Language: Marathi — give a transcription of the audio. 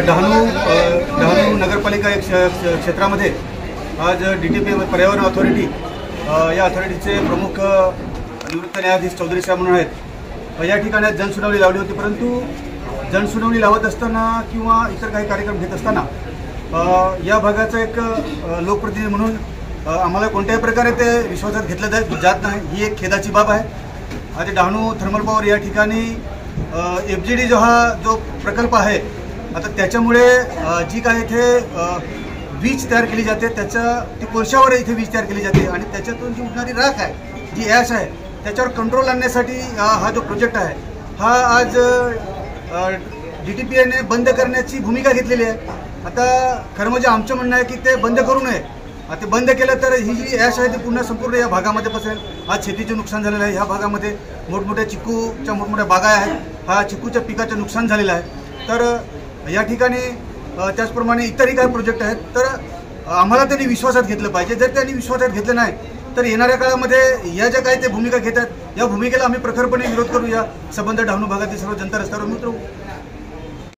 डहाणू नगरपालिका क्षेत्रामध्ये आज DTP पर्यावरण अथॉरिटी या अथॉरिटीचे प्रमुख निवृत्त न्यायाधीश चौधरी साहेब म्हणून आहेत। या ठिकाणी जनसुनावणी लावली होती, परंतु जनसुनावणी लावत असताना किंवा इतर काही कार्यक्रम घेत असताना या भागाचा एक लोकप्रतिनिधी म्हणून आम्हाला कोणत्याही प्रकारे ते विश्वासात घेतलं जात नाही, ही एक खेदाची बाब आहे। आज डहाणू थर्मल पॉवर या ठिकाणी FGD जो प्रकल्प आहे, आता त्याच्यामुळे जी काय इथे वीज तयार केली जाते, ती कोळशावर इथे वीज तयार केली जाते आणि त्याच्यातून जी उडणारी राख आहे, जी ॲश आहे, त्याच्यावर कंट्रोल आणण्यासाठी हा जो प्रोजेक्ट आहे हा आज DTPने बंद करण्याची भूमिका घेतलेली आहे। आता खरं म्हणजे आमचं म्हणणं आहे की ते बंद करू नये। ते बंद केलं तर ही जी ॲश आहे ती पुन्हा संपूर्ण या भागामध्ये पसरेल। आज शेतीचे नुकसान झालेलं आहे, ह्या भागामध्ये मोठमोठ्या चिकूच्या मोठमोठ्या बागा आहेत, हा चिकूच्या पिकाचं नुकसान झालेलं आहे। तर या ठिकाणी त्याचप्रमाणे इतरही काही प्रोजेक्ट आहेत, तर आम्हाला त्यांनी विश्वासात घेतलं पाहिजे। जर त्यांनी विश्वासात घेतलं नाही तर येणाऱ्या काळामध्ये या ज्या काही ते भूमिका घेतात, या भूमिकेला आम्ही प्रखरपणे विरोध करू। या संबंध डहाणू भागातील सर्व जनता रस्त्यावर उतरवू।